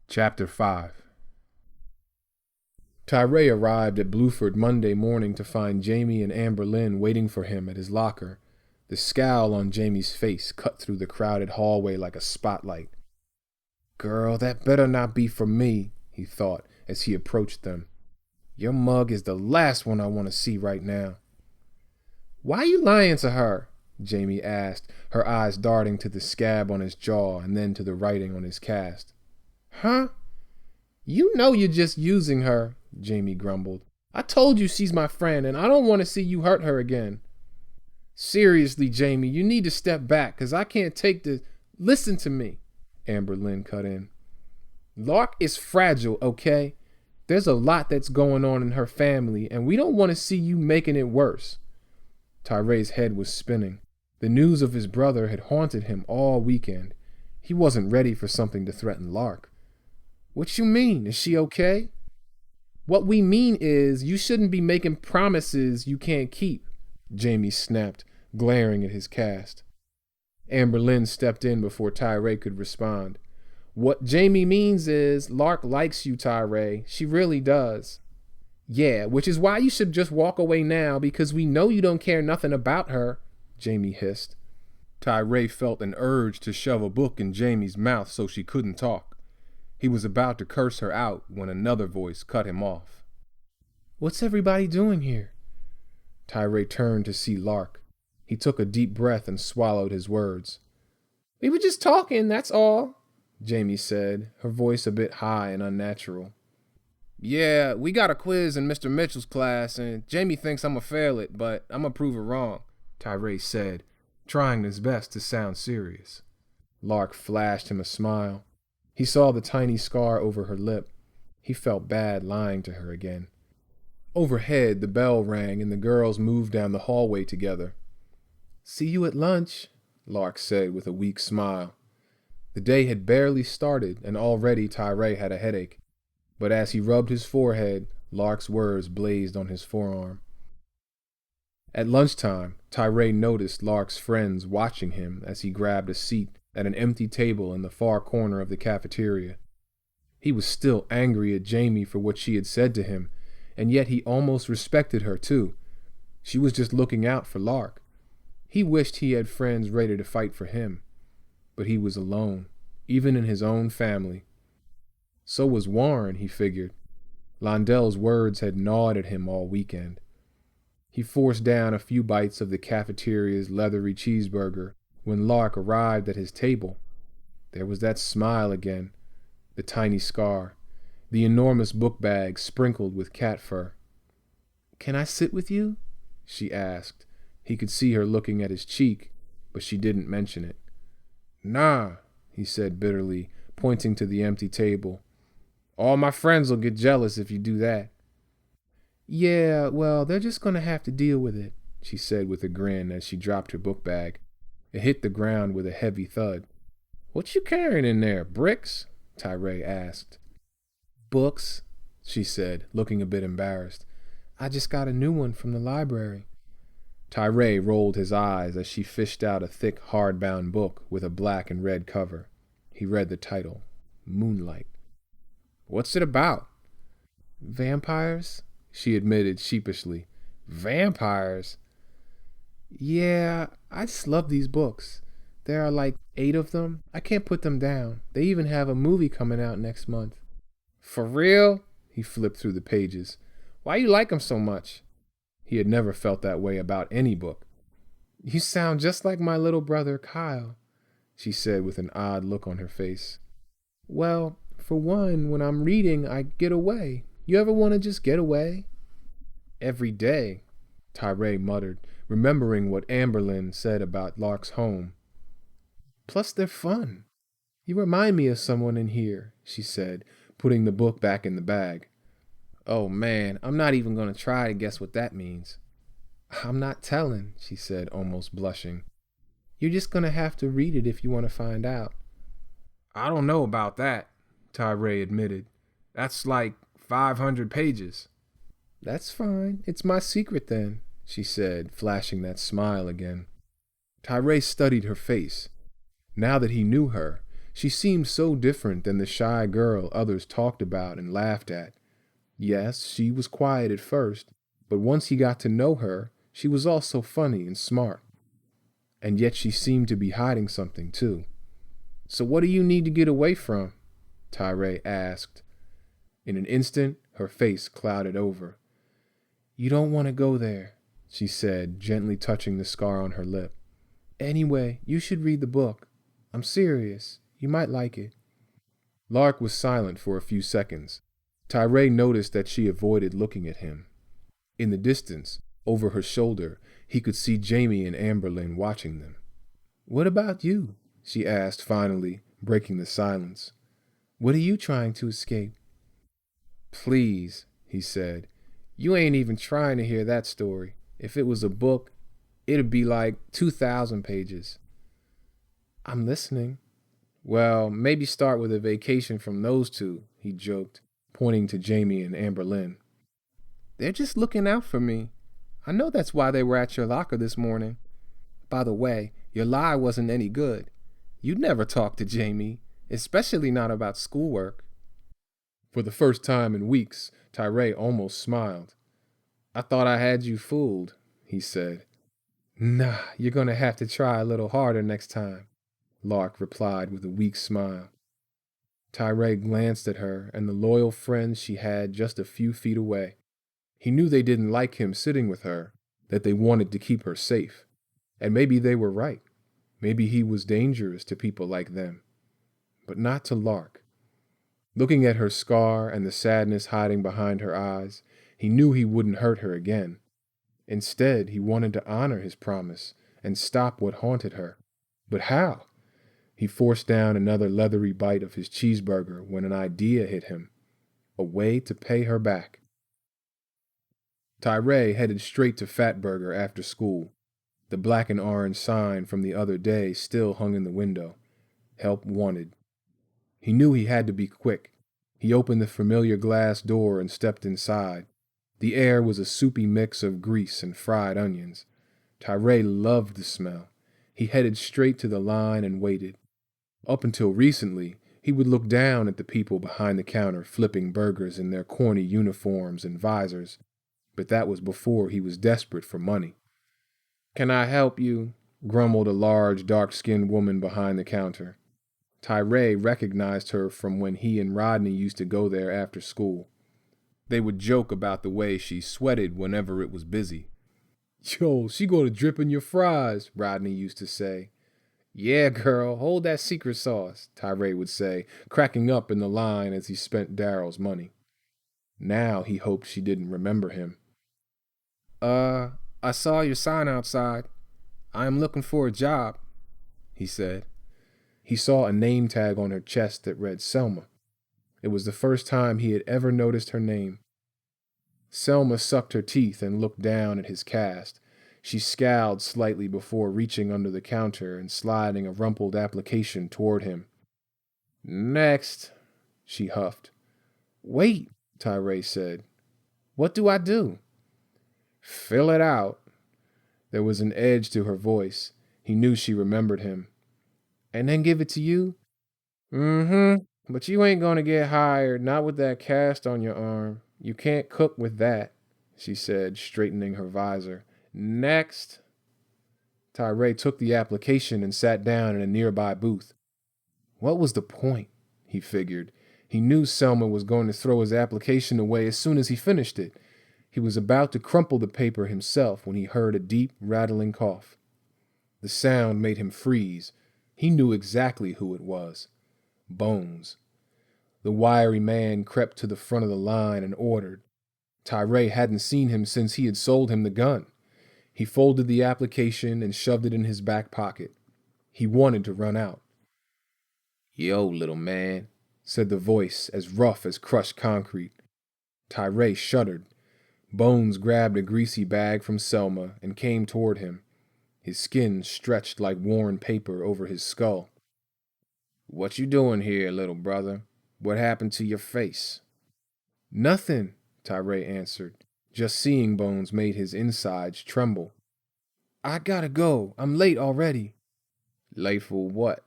Chapter 5. Tyray arrived at Bluford Monday morning to find Jamie and Amber Lynn waiting for him at his locker. The scowl on Jamie's face cut through the crowded hallway like a spotlight. "Girl, that better not be for me," he thought as he approached them. "Your mug is the last one I want to see right now." "Why you lying to her?" Jamie asked, her eyes darting to the scab on his jaw and then to the writing on his cast. "Huh? You know you're just using her," Jamie grumbled. "I told you she's my friend, and I don't want to see you hurt her again." "Seriously, Jamie, you need to step back, 'cause I can't take this." "Listen to me," Amber Lynn cut in. "Lark is fragile, okay? There's a lot that's going on in her family, and we don't want to see you making it worse." Tyray's head was spinning. The news of his brother had haunted him all weekend. He wasn't ready for something to threaten Lark. "What you mean? Is she okay?" "What we mean is you shouldn't be making promises you can't keep," Jamie snapped, glaring at his cast. Amber Lynn stepped in before Tyray could respond. "What Jamie means is Lark likes you, Tyray. She really does." "Yeah, which is why you should just walk away now, because we know you don't care nothing about her," Jamie hissed. Tyray felt an urge to shove a book in Jamie's mouth so she couldn't talk. He was about to curse her out when another voice cut him off. "What's everybody doing here?" Tyray turned to see Lark. He took a deep breath and swallowed his words. "We were just talking, that's all," Jamie said, her voice a bit high and unnatural. "Yeah, we got a quiz in Mr. Mitchell's class, and Jamie thinks I'm gonna fail it, but I'm gonna prove her wrong," Tyray said, trying his best to sound serious. Lark flashed him a smile. He saw the tiny scar over her lip. He felt bad lying to her again. Overhead, the bell rang and the girls moved down the hallway together. "See you at lunch," Lark said with a weak smile. The day had barely started and already Tyray had a headache. But as he rubbed his forehead, Lark's words blazed on his forearm. At lunchtime, Tyray noticed Lark's friends watching him as he grabbed a seat at an empty table in the far corner of the cafeteria. He was still angry at Jamie for what she had said to him, and yet he almost respected her too. She was just looking out for Lark. He wished he had friends ready to fight for him, but he was alone, even in his own family. So was Warren, he figured. Londell's words had gnawed at him all weekend. He forced down a few bites of the cafeteria's leathery cheeseburger when Lark arrived at his table. There was that smile again, the tiny scar, the enormous book bag sprinkled with cat fur. "Can I sit with you?" she asked. He could see her looking at his cheek, but she didn't mention it. "Nah," he said bitterly, pointing to the empty table. "All my friends will get jealous if you do that." "Yeah, well, they're just going to have to deal with it," she said with a grin as she dropped her book bag. It hit the ground with a heavy thud. "What you carrying in there, bricks?" Tyray asked. "Books," she said, looking a bit embarrassed. "I just got a new one from the library." Tyray rolled his eyes as she fished out a thick, hardbound book with a black and red cover. He read the title, Moonlight. "What's it about?" "Vampires," she admitted sheepishly. "Vampires?" "Yeah, I just love these books. There are like 8 of them. I can't put them down. They even have a movie coming out next month." "For real?" He flipped through the pages. "Why you like them so much?" He had never felt that way about any book. "You sound just like my little brother, Kyle," she said with an odd look on her face. "Well, for one, when I'm reading, I get away. You ever want to just get away?" "Every day," Tyray muttered, remembering what Amber Lynn said about Lark's home. "Plus they're fun. You remind me of someone in here," she said, putting the book back in the bag. "Oh man, I'm not even going to try to guess what that means." "I'm not telling," she said, almost blushing. "You're just going to have to read it if you want to find out." "I don't know about that," Tyray admitted. "That's like 500 pages. "That's fine. It's my secret then," she said, flashing that smile again. Tyray studied her face. Now that he knew her, She seemed so different than the shy girl others talked about and laughed at. Yes, she was quiet at first, but once he got to know her, she was also funny and smart. And yet she seemed to be hiding something, too. "So what do you need to get away from?" Tyray asked. In an instant, her face clouded over. "You don't want to go there," she said, gently touching the scar on her lip. "Anyway, you should read the book. I'm serious. You might like it." Lark was silent for a few seconds. Tyray noticed that she avoided looking at him. In the distance, over her shoulder, he could see Jamie and Amberlynn watching them. "What about you?" she asked finally, breaking the silence. "What are you trying to escape?" "Please," he said, "you ain't even trying to hear that story. If it was a book, it'd be like 2,000 pages. "I'm listening." "Well, maybe start with a vacation from those two," he joked, pointing to Jamie and Amberlynn. "They're just looking out for me. I know that's why they were at your locker this morning. By the way, your lie wasn't any good. You'd never talk to Jamie, especially not about schoolwork." For the first time in weeks, Tyray almost smiled. "I thought I had you fooled," he said. "Nah, you're going to have to try a little harder next time," Lark replied with a weak smile. Tyray glanced at her and the loyal friends she had just a few feet away. He knew they didn't like him sitting with her, that they wanted to keep her safe. And maybe they were right. Maybe he was dangerous to people like them. But not to Lark. Looking at her scar and the sadness hiding behind her eyes, he knew he wouldn't hurt her again. Instead, he wanted to honor his promise and stop what haunted her. But how? He forced down another leathery bite of his cheeseburger when an idea hit him. A way to pay her back. Tyray headed straight to Fatburger after school. The black and orange sign from the other day still hung in the window. Help wanted. He knew he had to be quick. He opened the familiar glass door and stepped inside. The air was a soupy mix of grease and fried onions. Tyray loved the smell. He headed straight to the line and waited. Up until recently, he would look down at the people behind the counter flipping burgers in their corny uniforms and visors. But that was before he was desperate for money. "Can I help you?" grumbled a large, dark-skinned woman behind the counter. Tyray recognized her from when he and Rodney used to go there after school. They would joke about the way she sweated whenever it was busy. "Yo, she gonna drip in your fries," Rodney used to say. "Yeah, girl, hold that secret sauce," Tyray would say, cracking up in the line as he spent Daryl's money. Now he hoped she didn't remember him. I saw your sign outside. I am looking for a job," he said. He saw a name tag on her chest that read Selma. It was the first time he had ever noticed her name. Selma sucked her teeth and looked down at his cast. She scowled slightly before reaching under the counter and sliding a rumpled application toward him. "Next," she huffed. "Wait," Tyray said. "What do I do?" "Fill it out." There was an edge to her voice. He knew she remembered him. "And then give it to you?" "Mm-hmm. But you ain't gonna get hired, not with that cast on your arm. You can't cook with that," she said, straightening her visor. "Next." Tyray took the application and sat down in a nearby booth. What was the point? He figured. He knew Selma was going to throw his application away as soon as he finished it. He was about to crumple the paper himself when he heard a deep, rattling cough. The sound made him freeze. He knew exactly who it was. Bones. The wiry man crept to the front of the line and ordered. Tyray hadn't seen him since he had sold him the gun. He folded the application and shoved it in his back pocket. He wanted to run out. "Yo, little man," said the voice, as rough as crushed concrete. Tyray shuddered. Bones grabbed a greasy bag from Selma and came toward him. His skin stretched like worn paper over his skull. "What you doing here, little brother? What happened to your face?" "Nothing," Tyray answered. Just seeing Bones made his insides tremble. "I gotta go. I'm late already." "Late for what?"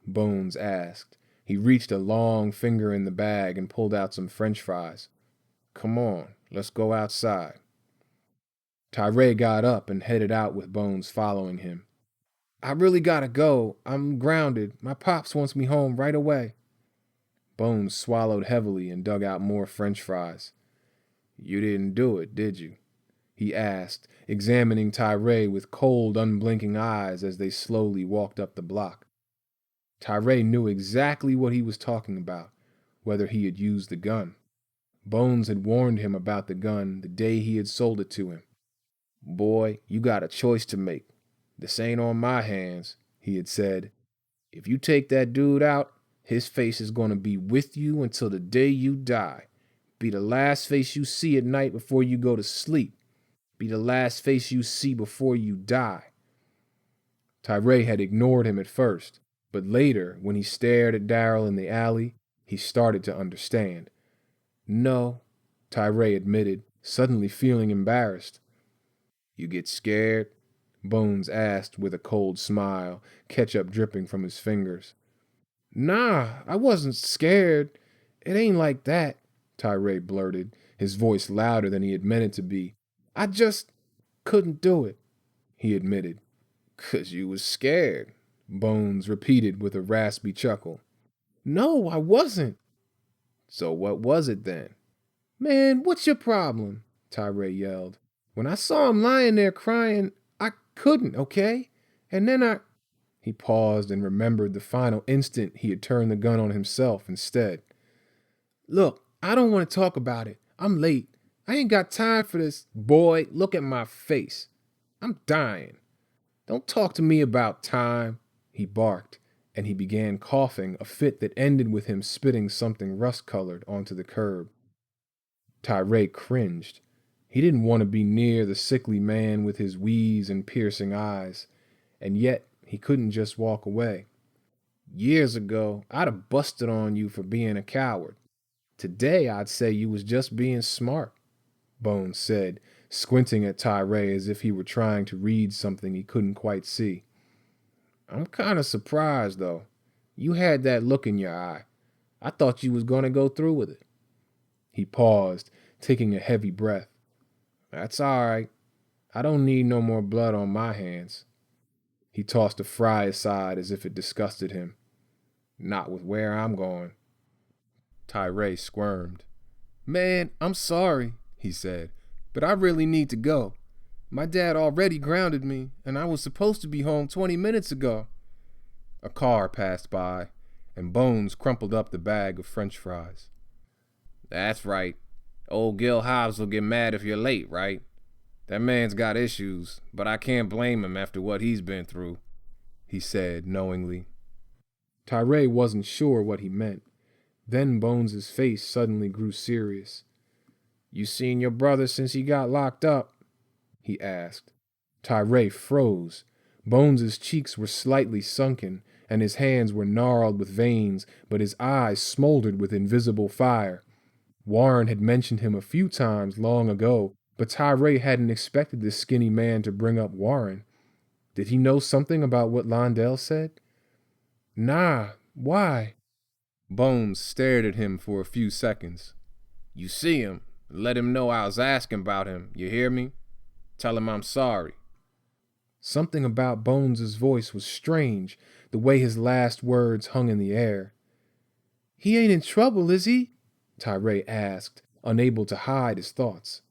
Bones asked. He reached a long finger in the bag and pulled out some French fries. Come on, let's go outside. Tyray got up and headed out with Bones following him. I really gotta go. I'm grounded. My pops wants me home right away. Bones swallowed heavily and dug out more French fries. You didn't do it, did you? He asked, examining Tyray with cold, unblinking eyes as they slowly walked up the block. Tyray knew exactly what he was talking about, whether he had used the gun. Bones had warned him about the gun the day he had sold it to him. Boy, you got a choice to make. This ain't on my hands, he had said. If you take that dude out, his face is going to be with you until the day you die. Be the last face you see at night before you go to sleep. Be the last face you see before you die. Tyray had ignored him at first, but later, when he stared at Darryl in the alley, he started to understand. No, Tyray admitted, suddenly feeling embarrassed. You get scared? Bones asked with a cold smile, ketchup dripping from his fingers. Nah, I wasn't scared. It ain't like that, Tyray blurted, his voice louder than he had meant it to be. I just couldn't do it, he admitted. 'Cause you was scared, Bones repeated with a raspy chuckle. No, I wasn't. So what was it then? Man, what's your problem? Tyray yelled. When I saw him lying there crying, I couldn't, okay? And then He paused and remembered the final instant he had turned the gun on himself instead. Look, I don't want to talk about it. I'm late. I ain't got time for this. Boy, look at my face. I'm dying. Don't talk to me about time, he barked, and he began coughing, a fit that ended with him spitting something rust-colored onto the curb. Tyray cringed. He didn't want to be near the sickly man with his wheeze and piercing eyes, and yet he couldn't just walk away. Years ago, I'd have busted on you for being a coward. Today, I'd say you was just being smart, Bones said, squinting at Tyray as if he were trying to read something he couldn't quite see. I'm kind of surprised, though. You had that look in your eye. I thought you was going to go through with it. He paused, taking a heavy breath. That's all right. I don't need no more blood on my hands. He tossed a fry aside as if it disgusted him. Not with where I'm going. Tyray squirmed. Man, I'm sorry, he said, but I really need to go. My dad already grounded me, and I was supposed to be home 20 minutes ago. A car passed by, and Bones crumpled up the bag of French fries. That's right. Old Gil Hobbs will get mad if you're late, right? That man's got issues, but I can't blame him after what he's been through, he said knowingly. Tyray wasn't sure what he meant. Then Bones's face suddenly grew serious. You seen your brother since he got locked up? He asked. Tyray froze. Bones's cheeks were slightly sunken, and his hands were gnarled with veins, but his eyes smoldered with invisible fire. Warren had mentioned him a few times long ago, but Tyray hadn't expected this skinny man to bring up Warren. Did he know something about what Londell said? Nah, why? Bones stared at him for a few seconds. You see him, let him know I was asking about him, you hear me? Tell him I'm sorry. Something about Bones's voice was strange, the way his last words hung in the air. He ain't in trouble, is he? Tyray asked, unable to hide his thoughts.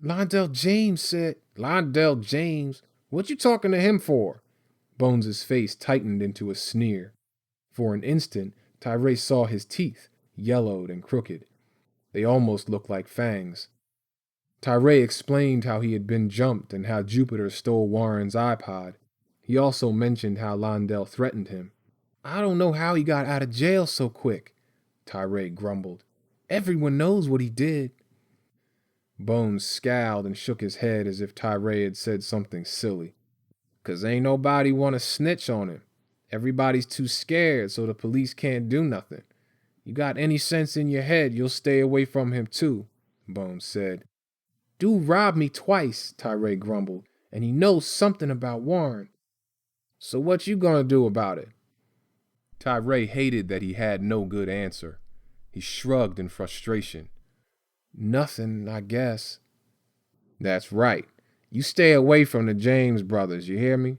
Londell James said... Londell James? What you talking to him for? Bones's face tightened into a sneer. For an instant, Tyray saw his teeth, yellowed and crooked. They almost looked like fangs. Tyray explained how he had been jumped and how Jupiter stole Warren's iPod. He also mentioned how Londell threatened him. I don't know how he got out of jail so quick, Tyray grumbled. Everyone knows what he did. Bones scowled and shook his head as if Tyray had said something silly. 'Cause ain't nobody want to snitch on him. Everybody's too scared, so the police can't do nothing. You got any sense in your head, you'll stay away from him too, Bones said. Dude robbed me twice, Tyray grumbled, and he knows something about Warren. So what you gonna do about it? Tyray hated that he had no good answer. He shrugged in frustration. Nothing, I guess. That's right. You stay away from the James brothers, you hear me?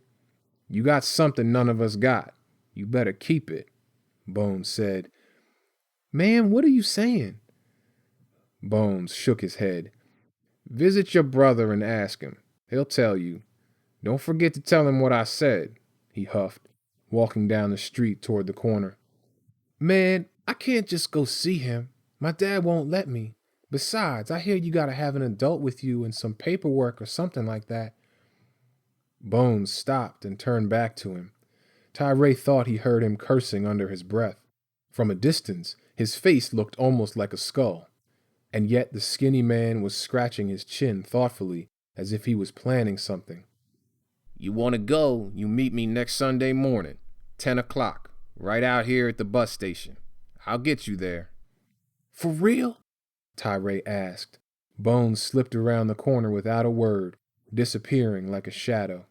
You got something none of us got. You better keep it, Bones said. Man, what are you saying? Bones shook his head. Visit your brother and ask him. He'll tell you. Don't forget to tell him what I said, he huffed, walking down the street toward the corner. Man, I can't just go see him. My dad won't let me. Besides, I hear you gotta have an adult with you and some paperwork or something like that. Bones stopped and turned back to him. Tyray thought he heard him cursing under his breath. From a distance, his face looked almost like a skull, and yet the skinny man was scratching his chin thoughtfully as if he was planning something. You want to go, you meet me next Sunday morning, 10 o'clock, right out here at the bus station. I'll get you there. For real? Tyray asked. Bones slipped around the corner without a word, disappearing like a shadow.